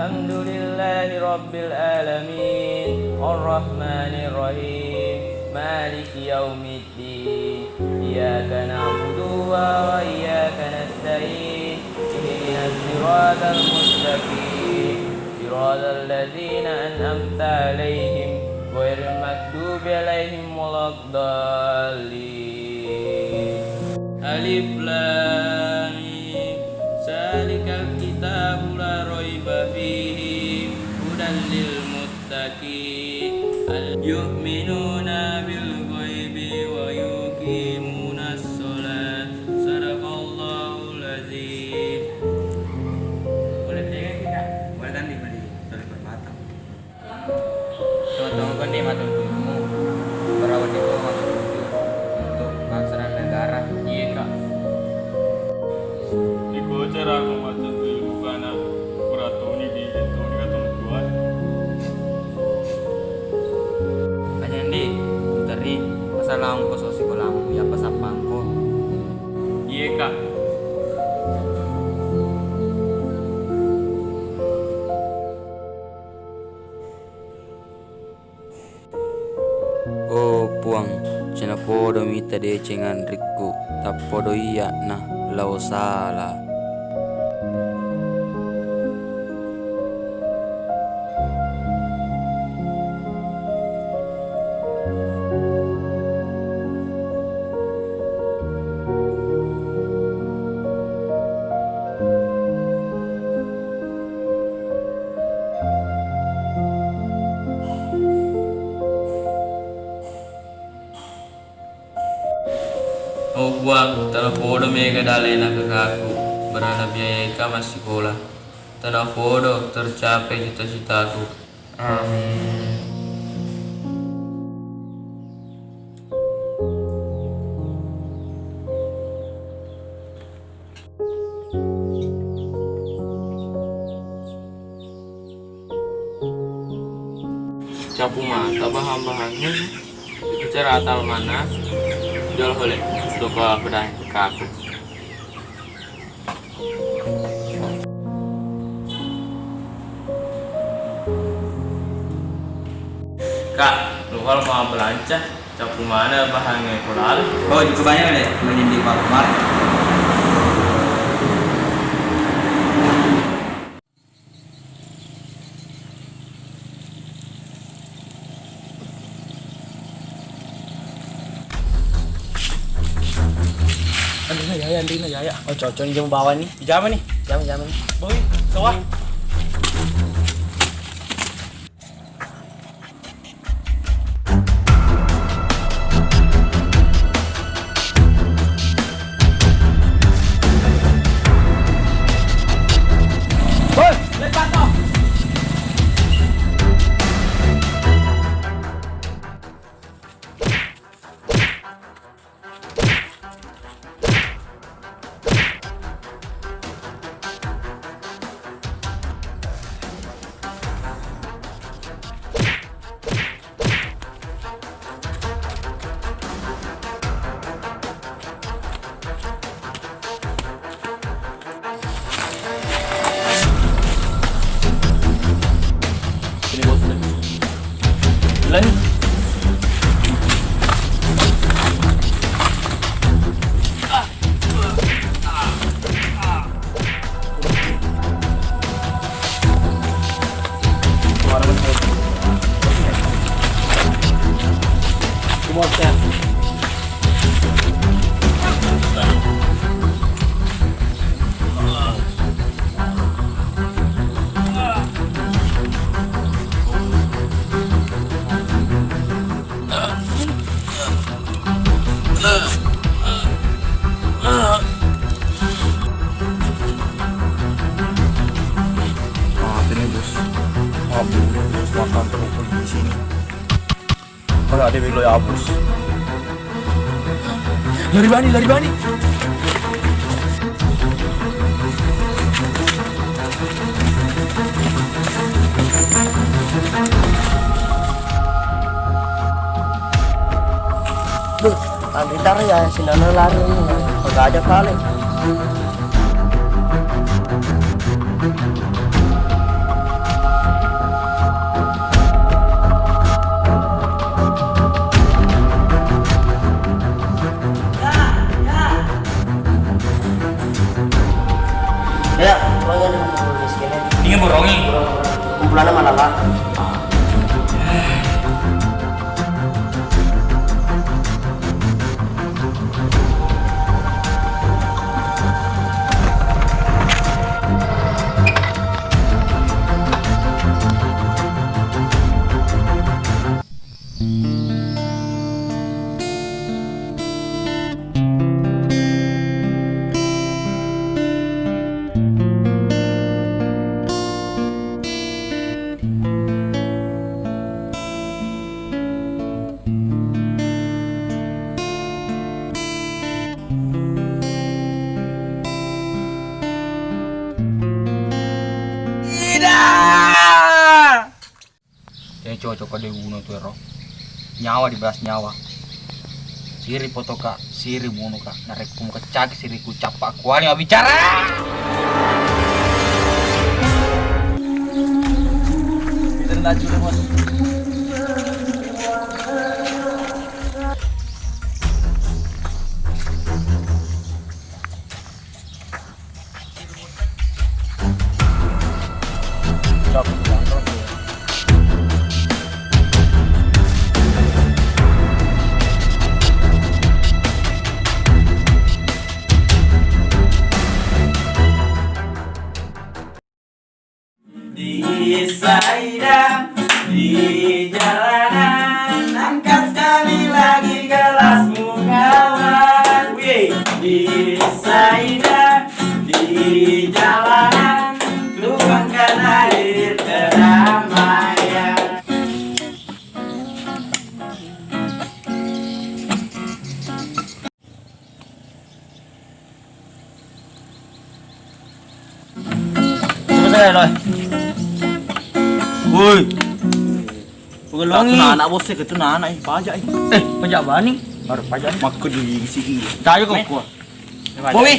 Alhamdulillahi Rabbil Alamin Ar-Rahmanir Rahim Maliki Yaumiddin Iyyaka na'budu wa iyyaka nasta'in Ihdinas siratal mustaqim Siratal ladzina an'amta 'alaihim ghairil maghdubi 'alaihim waladdallin. Alif Lam Mim Zalikal kitabu la raiba fihi hudan lil muttaqin yu'minuna bil ghaibi wa yuqimunas shalah sadaqallahul azim. Boleh tanya kita? Boleh kan nih dari permata. Teman-teman kan nih matur ilmu berawat itu masuk untuk bangsa dan negara. Iya kak. Cara membaca ilmu karena beratuni di itu ni kata tuan. Hanya ndi dari masalah angko sosikolam ya pas apa angko. Iya kak. Oh puang, cina podo mita de cengan riku, tak podo iya nah lau salah. Oh buang, tanah podo mega dalena kakakku berada biaya ika masih sekolah. Tanah podo tercapai cita-citaku. Amin. Capu mata bahan-bahannya bicara atal mana jual oleh doka pedang kaku. Kak, lu kalau mau belanja capu mana bahannya kolal? Oh, itu banyak deh, menindih Pak Umar. Andina ya. Oh, cocok jam bawah nih. Jaman nih. Jam. Boy, sawah. Boy, lepas toh. Lan. Makan terkumpul di sini. Kalau ada bego ya hapus. Lari bani. Duh, gitar ya sinana lari kagak ada kali. cocok kau bunuh tuh ero. Nyawa dibalas nyawa. Siri foto kak, siri bunuh kak. Narek kum kecak siri ku capak kuali nggak bicara. Bisa laju deh bos. Di Saida, di jalanan, angkat sekali lagi gelasmu kawan. Wih, di Saida, di jalanan, tuangkan air kedamaian. Selesai loh. Woi. Pengelongi. Anak bos itu anak pajak. Pajak bani. Baru pajak. Mak di sini. Tayo kok kuah. Bobi.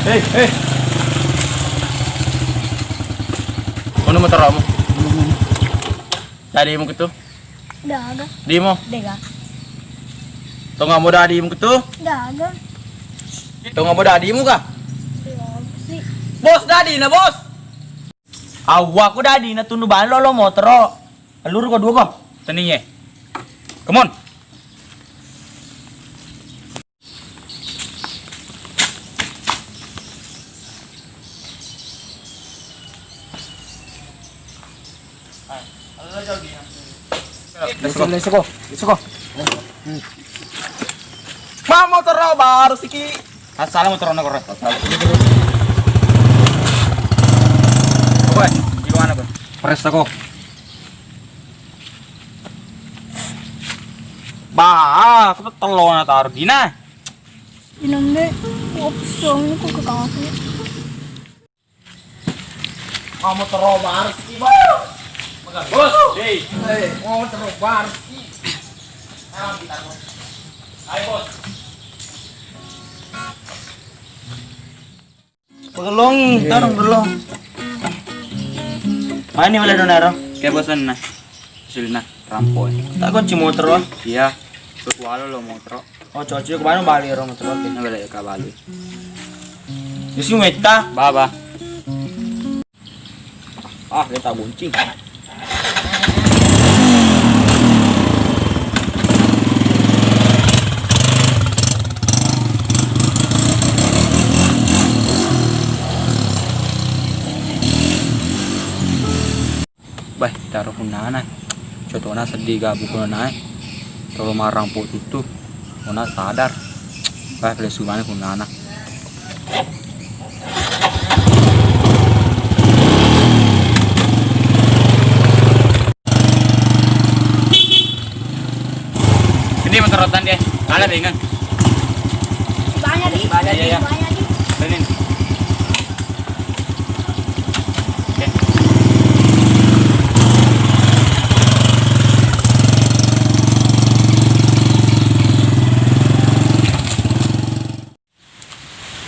Hei. Mana motor kamu? Tadi mau gitu? Daga, Di mau? dega, Tuh nggak mau tadi mau gitu? daga. Tuh nggak mau tadi mau kah? Si Bos dadi na bos. Aku dadi na tunu ban lo motor. Alur ko dua ko. Taninya. Come on. Let's go. Ma motor baru siki. Asal motor na korek. Oke, di mana, Bang? Pres aku. Aku tuh telon taruh dina. inombe opsong ko kakasi. Motor baru siki bos. Bos, hei. Motor baru. Ayo, Bos. Pengelongi, tarong dulu. Ini wala donero. Kayak bosan nah. Silna rampo. Tak kunci motor. Iya. Berkualo lo motor. Oh, cocok kemana balik orang motor. Oke. Nah balik ke Bali. Di meta. Baba. Kita buncing. Bah, taruh punana. Contohnya sedih gak buku naik. Kalau marang pot itu, mana sadar. Bah, beli sumane punana. Ini motor rotan dia. Ada bingung. Banyak di, Iya. banyak di. Benin. Oke.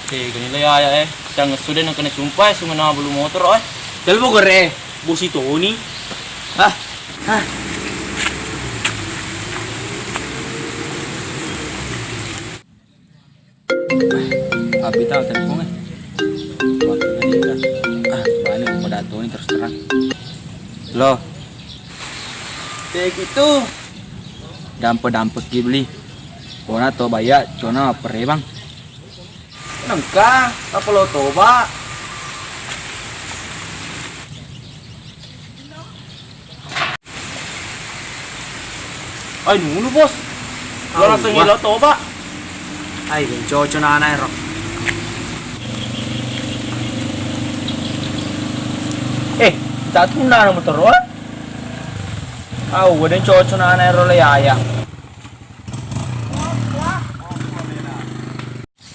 Ganito ya Sang sudah nak kena sumpah semua nama bulu motor Dalbo gore. Busi Tony. Abi tahu teleponnya. Waktunya dia. Balik pada Tony terus terang. Loh, Kayak gitu. dampe beli. Kona to bayar, cona pere bang. Nangka, apa lo toba? Ay, nunu bos. Lo langsung ngilo toba. Ay, cocok na anay ro. Kita tunda na motor ro. Udah cocok na anay ro ya.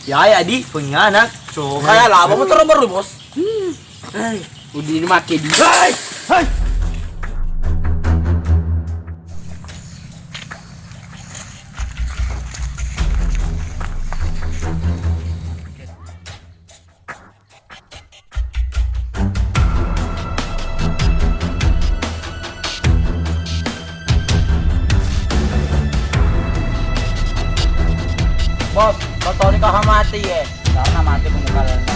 Ya di pengkhianat. So kaya laba motor baru bos. Udah make di. Hai! Hai! Bos, motor ini kau mati ya? Karena mati pembukaan